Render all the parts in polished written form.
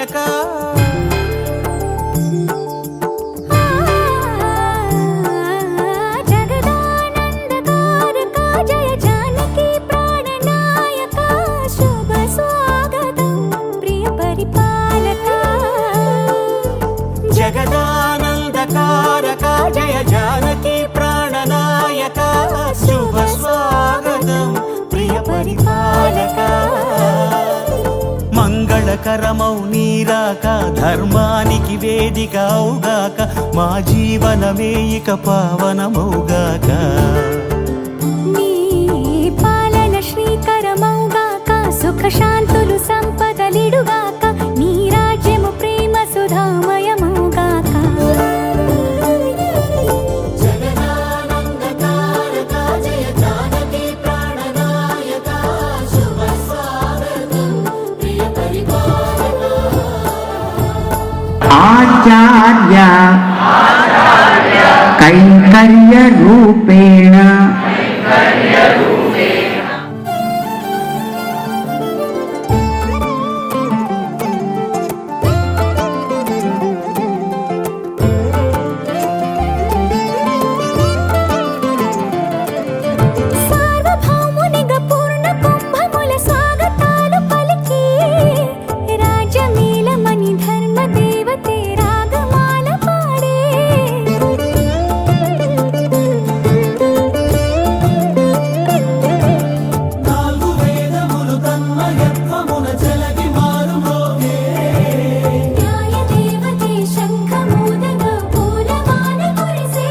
నాయక జగదానందకారక జయ జానకి ప్రాణనాయక శుభ స్వాగతం ప్రియ పరిపాలక మంగళకరమౌ నీరాక ధర్మానికి వేదిక అవుగాక మా జీవనమే ఇక పావనమౌగాక నీ పాలన శ్రీకరమౌగాక సుఖ శాంతులు సంపదలిడుగాక నీ రాజ్యము ప్రేమ సుధామయమౌగాక ఆచార్య కైంకర్య రూపేణ సార్వభౌమునిగా పూర్ణ కుంభముల స్వాగతాలు పలికి రాజమేళమణి ధర్మ దేవతే రాగమాల పాడే నాలుగు వేదములు తన్మయత్వమున జలగి మారుమోగే న్యాయ దేవతే శంఖమూదగా పూలమాల కురిసే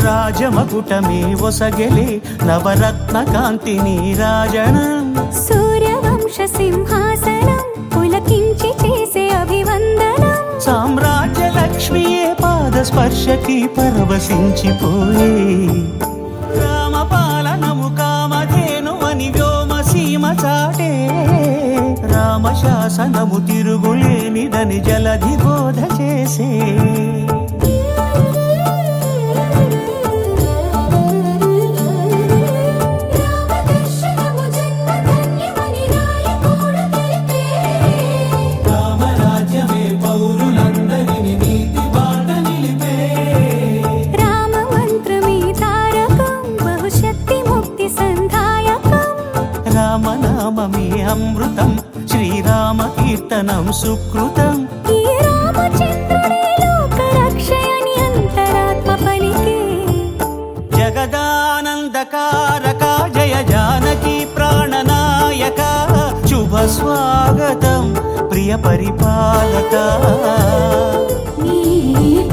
రాజమకుటమే ఒసగెలే నవరత్న కాంతిని రాజనం సూర్యవంశ సింహాసనం పులకించి చేసే అభివందనం సామ్రాజ్య లక్ష్మియే పాద స్పర్శకి పరవశించిపోయే రామపాలనము కామధేను అని వ్యోమ సీమ చాటే రామశాసనము తిరుగులేనిదని జలధి బోధ చేసే రామదర్శనము జన్మధన్యమని రాయకూడు తెలిపే రామరాజ్యమే పౌరులందరిని నీతి బాట నిలిపే రామ మంత్రమే తారకం బహుశక్తి ముక్తి సంధాయకం రామనామమే అమృతం శ్రీరామ కీర్తనం సుకృతం ఈ రామచంద్రుడే లోక రక్షయని అంతరాత్మ పలికే జగదానందకారక జయ జానకి ప్రాణనాయక శుభ స్వాగతం ప్రియ పరిపాలక నీ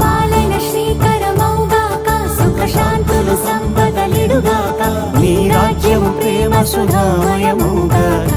పాలన శ్రీకరమౌగాక సుఖ శాంతులు సంపదలిడుగాక నీ రాజ్యము ప్రేమ సుధామయముగాక